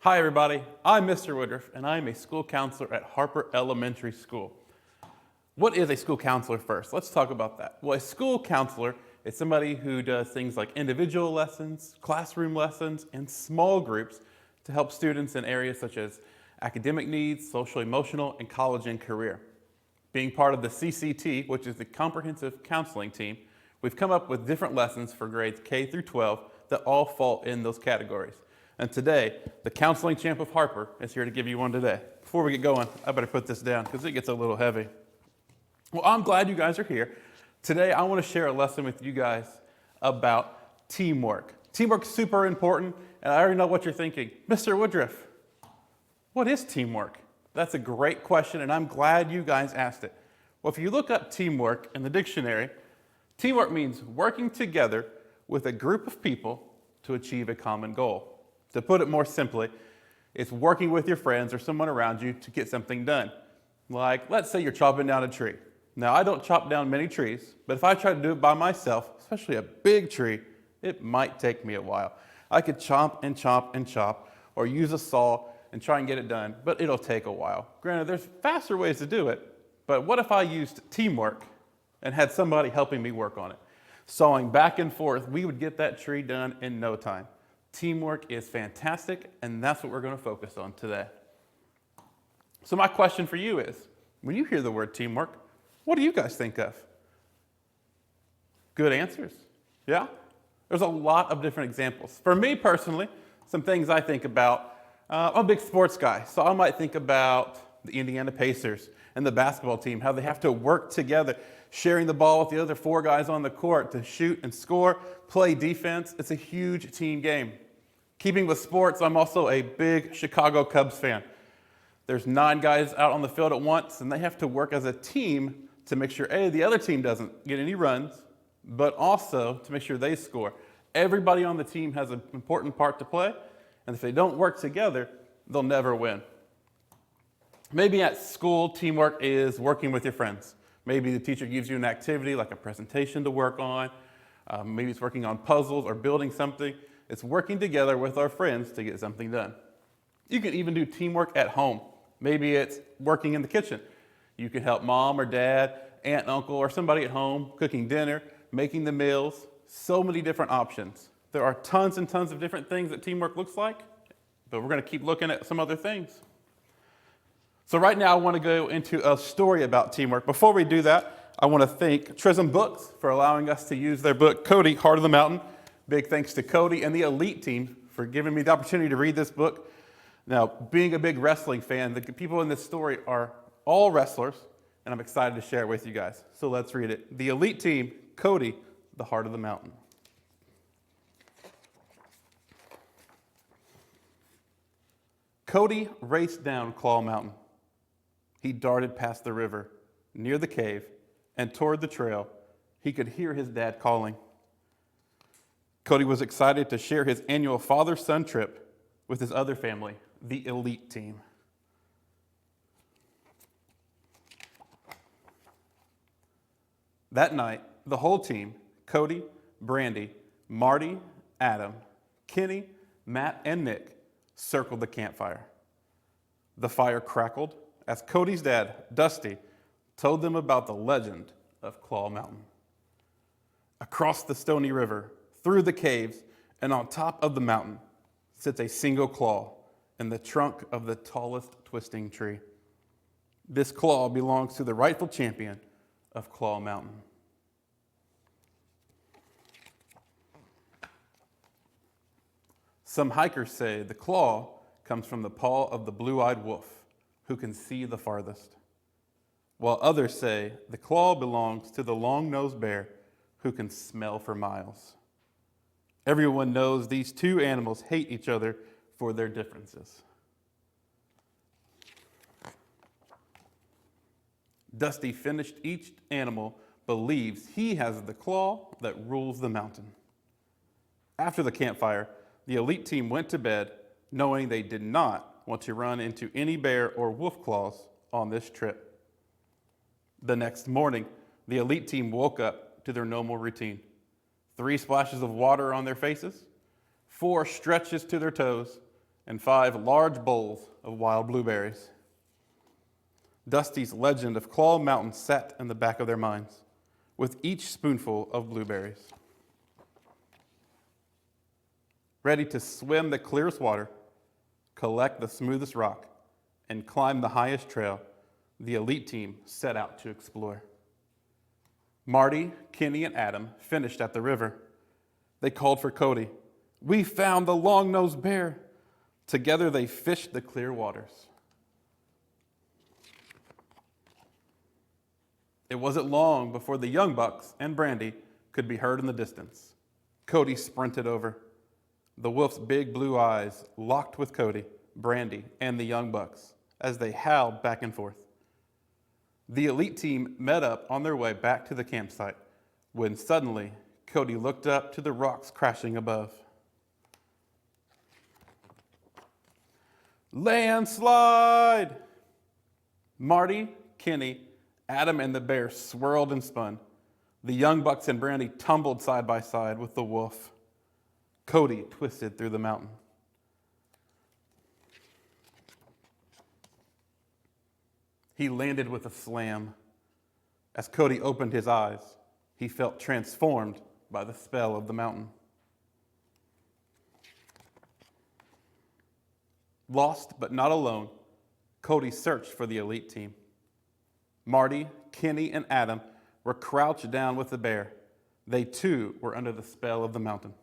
Hi everybody, I'm Mr. Woodruff and I'm a school counselor at Harper Elementary School. What is a school counselor first? Let's talk about that. Well, a school counselor is somebody who does things like individual lessons, classroom lessons, and small groups to help students in areas such as academic needs, social, emotional, and college and career. Being part of the CCT, which is the Comprehensive Counseling Team, we've come up with different lessons for grades K through 12 that all fall in those categories. And today, the counseling champ of Harper is here to give you one today. Before we get going, I better put this down because it gets a little heavy. Well, I'm glad you guys are here. Today, I want to share a lesson with you guys about teamwork. Teamwork's super important, and I already know what you're thinking. Mr. Woodruff, what is teamwork? That's a great question, and I'm glad you guys asked it. Well, if you look up teamwork in the dictionary, teamwork means working together with a group of people to achieve a common goal. To put it more simply, it's working with your friends or someone around you to get something done. Like, let's say you're chopping down a tree. Now, I don't chop down many trees, but if I try to do it by myself, especially a big tree, it might take me a while. I could chop and chop and chop, or use a saw and try and get it done, but it'll take a while. Granted, there's faster ways to do it, but what if I used teamwork and had somebody helping me work on it? Sawing back and forth, we would get that tree done in no time. Teamwork is fantastic, and that's what we're going to focus on today. So my question for you is, when you hear the word teamwork, what do you guys think of? Good answers. Yeah? There's a lot of different examples. For me personally, some things I think about, I'm a big sports guy, so I might think about the Indiana Pacers and the basketball team, how they have to work together, sharing the ball with the other four guys on the court to shoot and score, play defense. It's a huge team game. Keeping with sports, I'm also a big Chicago Cubs fan. There's 9 guys out on the field at once, and they have to work as a team to make sure, A, the other team doesn't get any runs, but also to make sure they score. Everybody on the team has an important part to play, and if they don't work together, they'll never win. Maybe at school, teamwork is working with your friends. Maybe the teacher gives you an activity like a presentation to work on. Maybe it's working on puzzles or building something. It's working together with our friends to get something done. You can even do teamwork at home. Maybe it's working in the kitchen. You can help mom or dad, aunt and uncle, or somebody at home cooking dinner, making the meals. So many different options. There are tons and tons of different things that teamwork looks like, but we're going to keep looking at some other things. So right now I want to go into a story about teamwork. Before we do that, I want to thank Trism Books for allowing us to use their book, Cody, Heart of the Mountain. Big thanks to Cody and the Elite team for giving me the opportunity to read this book. Now, being a big wrestling fan, the people in this story are all wrestlers, and I'm excited to share it with you guys. So let's read it. The Elite team, Cody, the Heart of the Mountain. Cody raced down Claw Mountain. He darted past the river, near the cave, and toward the trail. He could hear his dad calling. Cody was excited to share his annual father-son trip with his other family, the Elite team. That night, the whole team, Cody, Brandy, Marty, Adam, Kenny, Matt, and Nick, circled the campfire. The fire crackled as Cody's dad, Dusty, told them about the legend of Claw Mountain. Across the stony river, through the caves, and on top of the mountain sits a single claw in the trunk of the tallest twisting tree. This claw belongs to the rightful champion of Claw Mountain. Some hikers say the claw comes from the paw of the blue-eyed wolf, who can see the farthest, while others say the claw belongs to the long-nosed bear, who can smell for miles. Everyone knows these two animals hate each other for their differences. Dusty finished each animal believes he has the claw that rules the mountain. After the campfire, the Elite team went to bed knowing they did not want to run into any bear or wolf claws on this trip. The next morning, the Elite team woke up to their normal routine. 3 splashes of water on their faces, 4 stretches to their toes, and 5 large bowls of wild blueberries. Dusty's legend of Claw Mountain sat in the back of their minds, with each spoonful of blueberries. Ready to swim the clearest water, collect the smoothest rock, and climb the highest trail, the elite team set out to explore. Marty, Kenny, and Adam finished at the river. They called for Cody. "We found the long-nosed bear." Together they fished the clear waters. It wasn't long before the young bucks and Brandy could be heard in the distance. Cody sprinted over. The wolf's big blue eyes locked with Cody, Brandy, and the young bucks as they howled back and forth. The elite team met up on their way back to the campsite when suddenly Cody looked up to the rocks crashing above. "Landslide!" Marty, Kenny, Adam, and the bear swirled and spun. The young bucks and Brandy tumbled side by side with the wolf. Cody twisted through the mountain. He landed with a slam. As Cody opened his eyes, he felt transformed by the spell of the mountain. Lost but not alone, Cody searched for the elite team. Marty, Kenny, and Adam were crouched down with the bear. They too were under the spell of the mountain.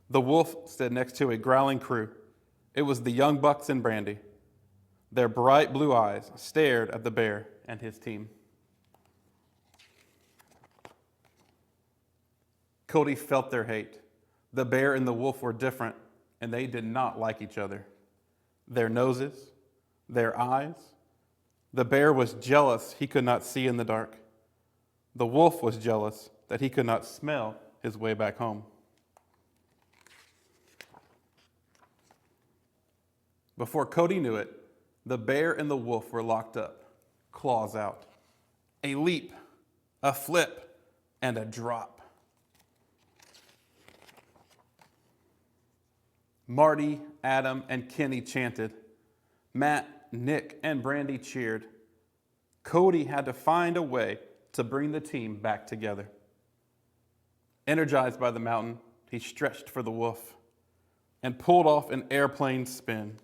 The wolf stood next to a growling crew. It was the young bucks and Brandy. Their bright blue eyes stared at the bear and his team. Cody felt their hate. The bear and the wolf were different, and they did not like each other. Their noses, their eyes. The bear was jealous he could not see in the dark. The wolf was jealous that he could not smell his way back home. Before Cody knew it, the bear and the wolf were locked up, claws out. A leap, a flip, and a drop. Marty, Adam, and Kenny chanted. Matt, Nick, and Brandy cheered. Cody had to find a way to bring the team back together. Energized by the mountain, he stretched for the wolf and pulled off an airplane spin.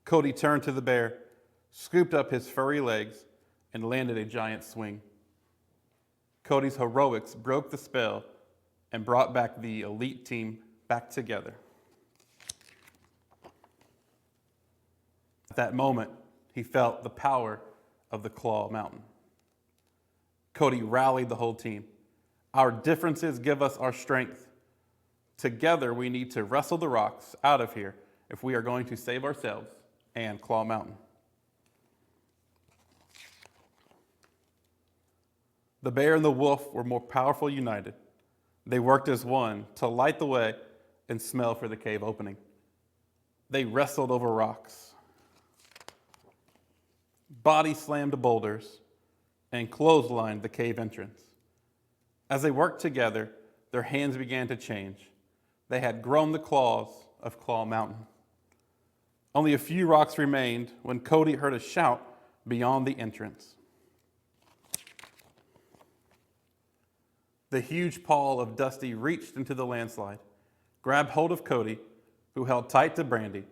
Cody turned to the bear, scooped up his furry legs, and landed a giant swing. Cody's heroics broke the spell and brought back the elite team back together. At that moment, he felt the power of the Claw Mountain. Cody rallied the whole team. Our differences give us our strength. Together, we need to wrestle the rocks out of here if we are going to save ourselves and Claw Mountain. The bear and the wolf were more powerful united. They worked as one to light the way and smell for the cave opening. They wrestled over rocks, body slammed boulders, and clotheslined the cave entrance. As they worked together, their hands began to change. They had grown the claws of Claw Mountain. Only a few rocks remained when Cody heard a shout beyond the entrance. The huge paw of Dusty reached into the landslide, grabbed hold of Cody, who held tight to Brandy,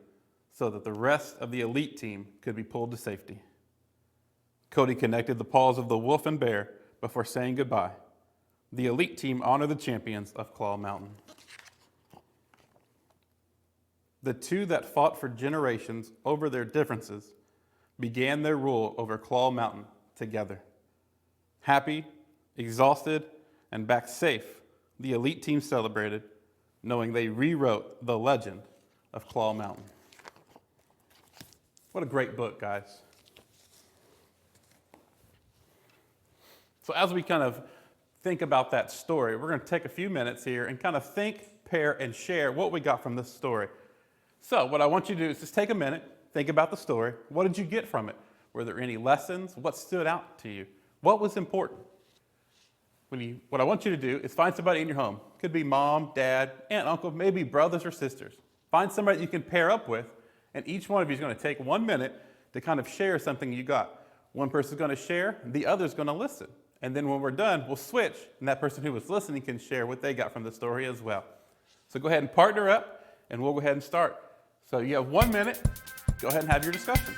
so that the rest of the elite team could be pulled to safety. Cody connected the paws of the wolf and bear before saying goodbye. The elite team honored the champions of Claw Mountain. The two that fought for generations over their differences began their rule over Claw Mountain together. Happy, exhausted, and back safe, the elite team celebrated, knowing they rewrote the legend of Claw Mountain. What a great book, guys. So as we kind of think about that story, we're going to take a few minutes here and kind of think, pair, and share what we got from this story. So what I want you to do is just take a minute, think about the story. What did you get from it? Were there any lessons? What stood out to you? What was important? what I want you to do is find somebody in your home. Could be mom, dad, aunt, uncle, maybe brothers or sisters. Find somebody you can pair up with, and each one of you is going to take 1 minute to kind of share something you got. One person's going to share, the other's going to listen. And then when we're done, we'll switch, and that person who was listening can share what they got from the story as well. So go ahead and partner up, and we'll go ahead and start. So you have 1 minute. Go ahead and have your discussion.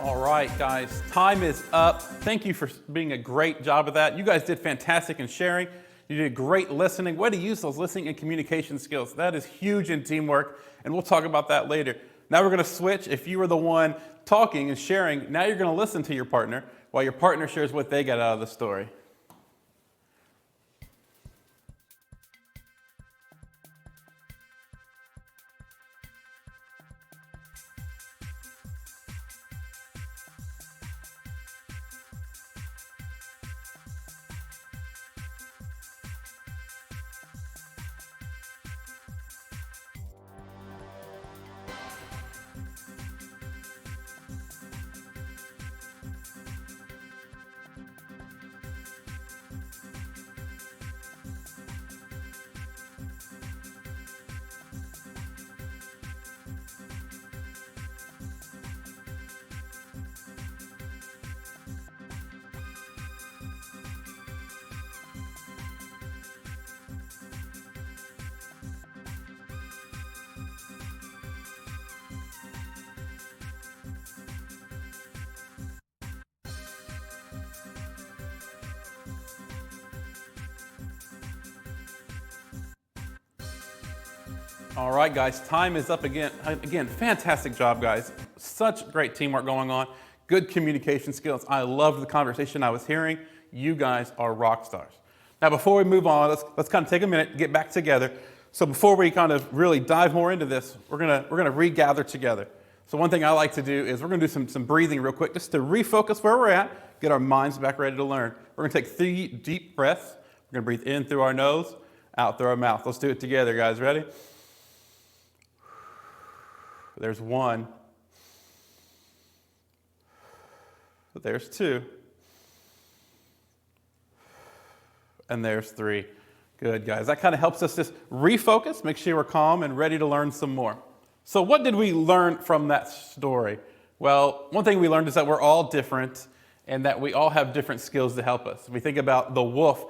All right, guys, time is up. Thank you for being a great job of that. You guys did fantastic in sharing. You did great listening. Way to use those listening and communication skills. That is huge in teamwork, and we'll talk about that later. Now we're going to switch. If you were the one talking and sharing, now you're going to listen to your partner while your partner shares what they got out of the story. All right, guys, time is up again. Again, fantastic job, guys. Such great teamwork going on. Good communication skills. I loved the conversation I was hearing. You guys are rock stars. Now, before we move on, let's kind of take a minute, get back together. So before we kind of really dive more into this, we're gonna regather together. So one thing I like to do is we're gonna do some breathing real quick, just to refocus where we're at, get our minds back ready to learn. We're gonna take 3 deep breaths. We're gonna breathe in through our nose, out through our mouth. Let's do it together, guys. Ready? There's 1. There's 2. And there's 3. Good, guys. That kind of helps us just refocus, make sure we're calm and ready to learn some more. So what did we learn from that story? Well, one thing we learned is that we're all different and that we all have different skills to help us. If we think about the wolf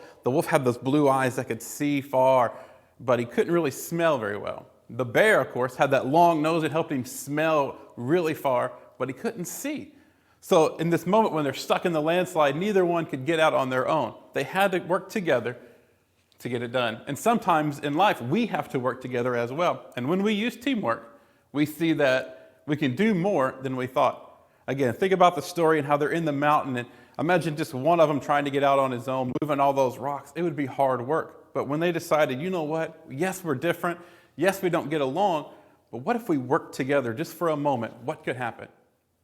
had those blue eyes that could see far, but he couldn't really smell very well. The bear, of course, had that long nose that helped him smell really far, but he couldn't see. So in this moment when they're stuck in the landslide, neither one could get out on their own. They had to work together to get it done. And sometimes in life, we have to work together as well. And when we use teamwork, we see that we can do more than we thought. Again, think about the story and how they're in the mountain, and imagine just one of them trying to get out on his own, moving all those rocks. It would be hard work. But when they decided, you know what? Yes, we're different. Yes, we don't get along, but what if we work together just for a moment? What could happen?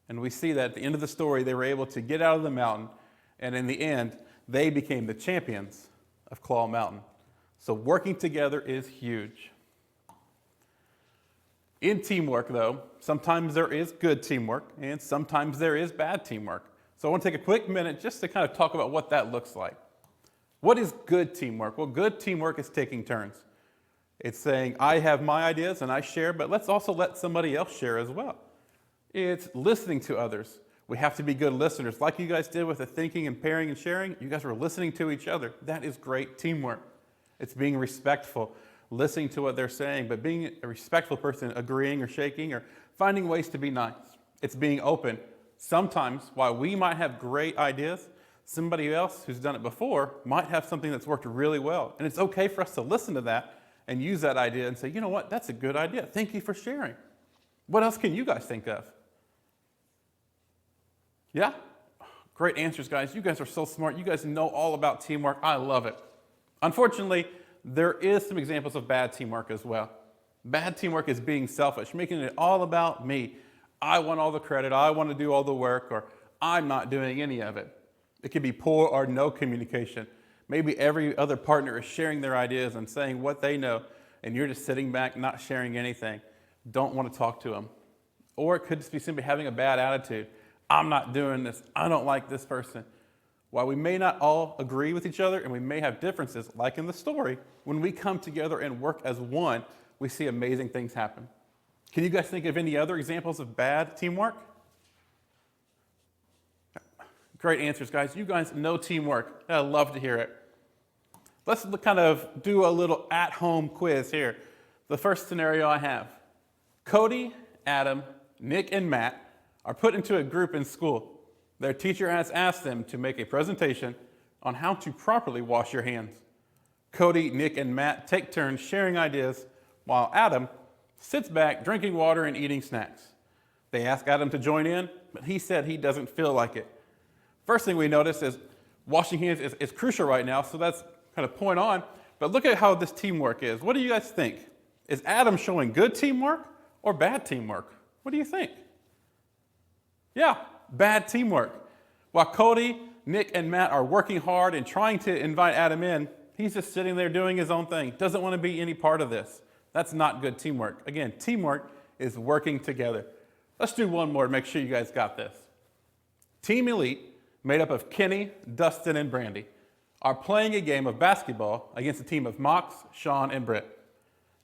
And we see that at the end of the story, they were able to get out of the mountain, and in the end, they became the champions of Claw Mountain. So working together is huge. In teamwork, though, sometimes there is good teamwork, and sometimes there is bad teamwork. So I want to take a quick minute just to kind of talk about what that looks like. What is good teamwork? Well, good teamwork is taking turns. It's saying, I have my ideas and I share, but let's also let somebody else share as well. It's listening to others. We have to be good listeners. Like you guys did with the thinking and pairing and sharing, you guys were listening to each other. That is great teamwork. It's being respectful, listening to what they're saying, but being a respectful person, agreeing or shaking or finding ways to be nice. It's being open. Sometimes, while we might have great ideas, somebody else who's done it before might have something that's worked really well. And it's okay for us to listen to that and use that idea and say, you know what, that's a good idea. Thank you for sharing. What else can you guys think of? Yeah? Great answers, guys. You guys are so smart. You guys know all about teamwork. I love it. Unfortunately, there is some examples of bad teamwork as well. Bad teamwork is being selfish, making it all about me. I want all the credit. I want to do all the work, or I'm not doing any of it. It could be poor or no communication. Maybe every other partner is sharing their ideas and saying what they know, and you're just sitting back, not sharing anything. Don't want to talk to them. Or it could just be simply having a bad attitude. I'm not doing this. I don't like this person. While we may not all agree with each other and we may have differences, like in the story, when we come together and work as one, we see amazing things happen. Can you guys think of any other examples of bad teamwork? Great answers, guys. You guys know teamwork. I love to hear it. Let's kind of do a little at-home quiz here. The first scenario I have. Cody, Adam, Nick, and Matt are put into a group in school. Their teacher has asked them to make a presentation on how to properly wash your hands. Cody, Nick, and Matt take turns sharing ideas, while Adam sits back drinking water and eating snacks. They ask Adam to join in, but he said he doesn't feel like it. First thing we notice is washing hands is crucial right now, so that's kind of point on. But look at how this teamwork is. What do you guys think? Is Adam showing good teamwork or bad teamwork? What do you think? Yeah, bad teamwork. While Cody, Nick, and Matt are working hard and trying to invite Adam in, he's just sitting there doing his own thing, doesn't want to be any part of this. That's not good teamwork. Again, teamwork is working together. Let's do one more to make sure you guys got this. Team Elite, made up of Kenny, Dustin, and Brandy, are playing a game of basketball against a team of Mox, Sean, and Britt.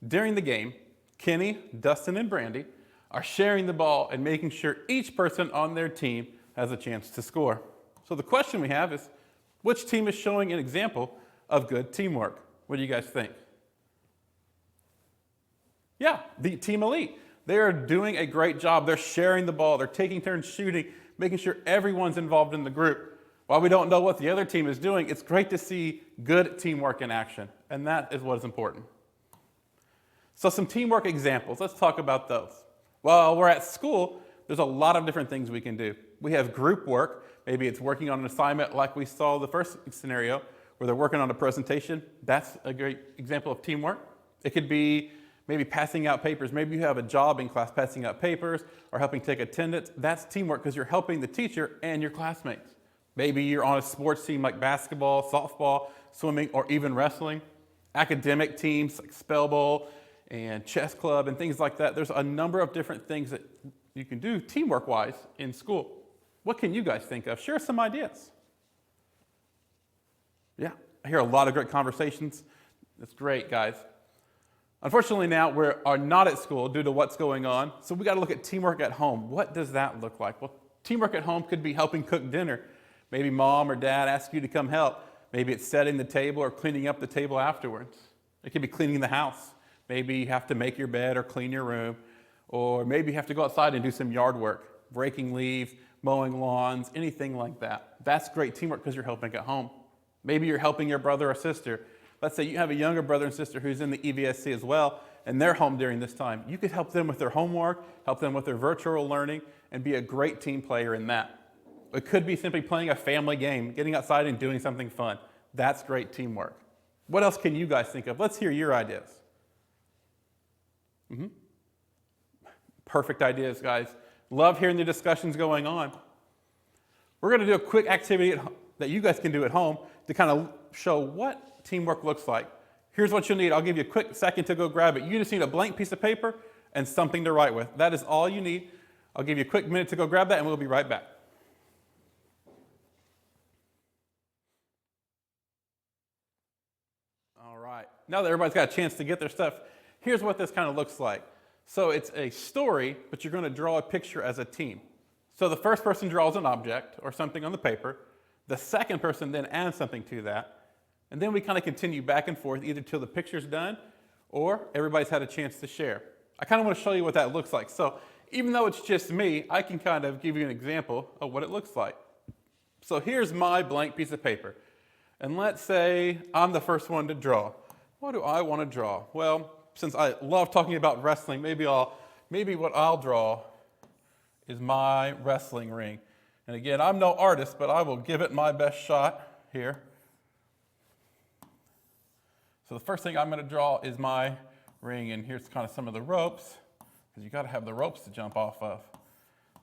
During the game, Kenny, Dustin, and Brandy are sharing the ball and making sure each person on their team has a chance to score. So the question we have is, which team is showing an example of good teamwork? What do you guys think? Yeah, the Team Elite. They are doing a great job. They're sharing the ball. They're taking turns shooting, making sure everyone's involved in the group. While we don't know what the other team is doing, it's great to see good teamwork in action, and that is what is important. So some teamwork examples. Let's talk about those. While we're at school, there's a lot of different things we can do. We have group work. Maybe it's working on an assignment like we saw the first scenario where they're working on a presentation. That's a great example of teamwork. It could be maybe passing out papers. Maybe you have a job in class passing out papers or helping take attendance. That's teamwork because you're helping the teacher and your classmates. Maybe you're on a sports team like basketball, softball, swimming, or even wrestling. Academic teams like Spell Bowl and chess club and things like that. There's a number of different things that you can do teamwork-wise in school. What can you guys think of? Share some ideas. Yeah, I hear a lot of great conversations. That's great, guys. Unfortunately now we are not at school due to what's going on, so we got to look at teamwork at home. What does that look like? Well, teamwork at home could be helping cook dinner. Maybe mom or dad ask you to come help. Maybe it's setting the table or cleaning up the table afterwards. It could be cleaning the house. Maybe you have to make your bed or clean your room, or maybe you have to go outside and do some yard work, raking leaves, mowing lawns, anything like that. That's great teamwork because you're helping at home. Maybe you're helping your brother or sister. Let's say you have a younger brother and sister who's in the EVSC as well, and they're home during this time. You could help them with their homework, help them with their virtual learning, and be a great team player in that. It could be simply playing a family game, getting outside and doing something fun. That's great teamwork. What else can you guys think of? Let's hear your ideas. Perfect ideas, guys. Love hearing the discussions going on. We're going to do a quick activity that you guys can do at home to kind of show what teamwork looks like. Here's what you'll need. I'll give you a quick second to go grab it. You just need a blank piece of paper and something to write with. That is all you need. I'll give you a quick minute to go grab that and we'll be right back. All right. Now that everybody's got a chance to get their stuff, here's what this kind of looks like. So it's a story, but you're going to draw a picture as a team. So the first person draws an object or something on the paper. The second person then adds something to that. And then we kind of continue back and forth either till the picture's done or everybody's had a chance to share. I kind of want to show you what that looks like. So even though it's just me, I can kind of give you an example of what it looks like. So here's my blank piece of paper. And let's say I'm the first one to draw. What do I want to draw? Well, since I love talking about wrestling, maybe what I'll draw is my wrestling ring. And again, I'm no artist, but I will give it my best shot here. So the first thing I'm going to draw is my ring, and here's kind of some of the ropes, because you got to have the ropes to jump off of.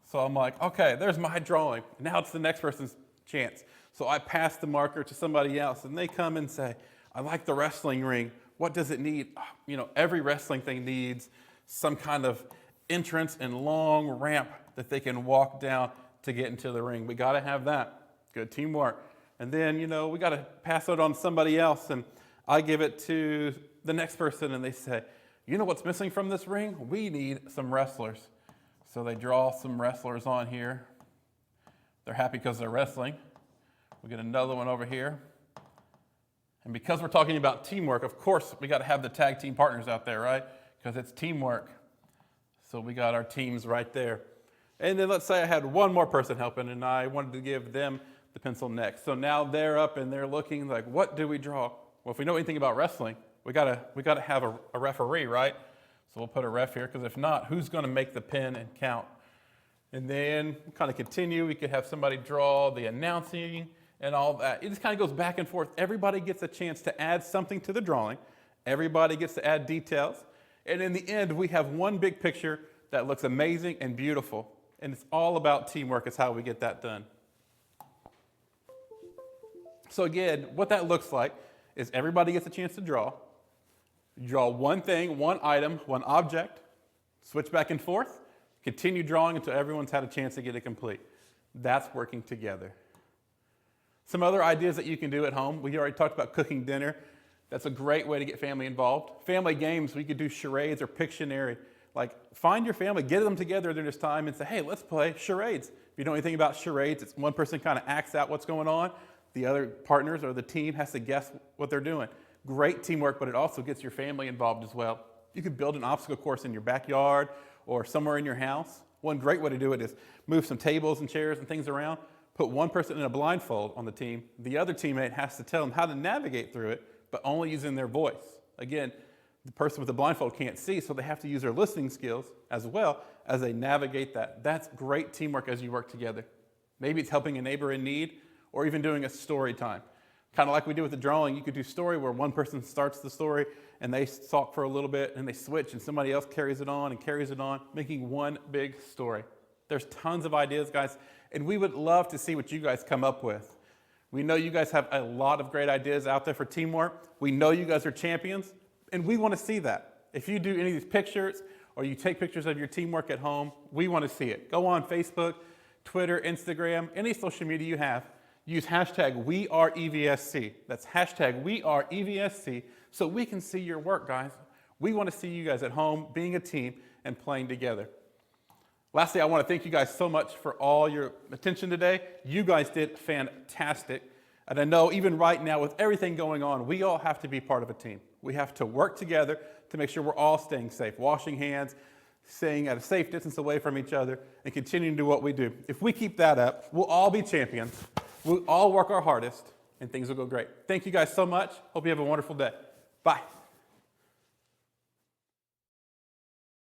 So I'm like, okay, there's my drawing. Now it's the next person's chance. So I pass the marker to somebody else, and they come and say, I like the wrestling ring. What does it need? You know, every wrestling thing needs some kind of entrance and long ramp that they can walk down to get into the ring. We got to have that. Good teamwork. And then, you know, we got to pass it on to somebody else, and I give it to the next person, and they say, you know what's missing from this ring? We need some wrestlers. So they draw some wrestlers on here. They're happy because they're wrestling. We get another one over here. And because we're talking about teamwork, of course, we got to have the tag team partners out there, right? Because it's teamwork. So we got our teams right there. And then let's say I had one more person helping, and I wanted to give them the pencil next. So now they're up and they're looking like, what do we draw? Well, if we know anything about wrestling, we gotta have a referee, right? So we'll put a ref here, because if not, who's going to make the pin and count? And then kind of continue. We could have somebody draw the announcing and all that. It just kind of goes back and forth. Everybody gets a chance to add something to the drawing. Everybody gets to add details. And in the end, we have one big picture that looks amazing and beautiful. And it's all about teamwork is how we get that done. So again, what that looks like is everybody gets a chance to draw. You draw one thing, one item, one object, switch back and forth, continue drawing until everyone's had a chance to get it complete. That's working together. Some other ideas that you can do at home. We already talked about cooking dinner. That's a great way to get family involved. Family games, we could do charades or Pictionary. Like, find your family, get them together during this time and say, hey, let's play charades. If you know anything about charades, it's one person kind of acts out what's going on. The other partners or the team has to guess what they're doing. Great teamwork, but it also gets your family involved as well. You could build an obstacle course in your backyard or somewhere in your house. One great way to do it is move some tables and chairs and things around, put one person in a blindfold on the team. The other teammate has to tell them how to navigate through it, but only using their voice. Again, the person with the blindfold can't see, so they have to use their listening skills as well as they navigate that. That's great teamwork as you work together. Maybe it's helping a neighbor in need or even doing a story time. Kind of like we do with the drawing, you could do story where one person starts the story and they talk for a little bit and they switch and somebody else carries it on, making one big story. There's tons of ideas, guys, and we would love to see what you guys come up with. We know you guys have a lot of great ideas out there for teamwork. We know you guys are champions, and we want to see that. If you do any of these pictures or you take pictures of your teamwork at home, we want to see it. Go on Facebook, Twitter, Instagram, any social media you have. Use hashtag WeAreEVSC. That's hashtag WeAreEVSC so we can see your work, guys. We want to see you guys at home being a team and playing together. Lastly, I want to thank you guys so much for all your attention today. You guys did fantastic. And I know even right now with everything going on, we all have to be part of a team. We have to work together to make sure we're all staying safe, washing hands, staying at a safe distance away from each other, and continuing to do what we do. If we keep that up, we'll all be champions. We'll all work our hardest, and things will go great. Thank you guys so much. Hope you have a wonderful day. Bye.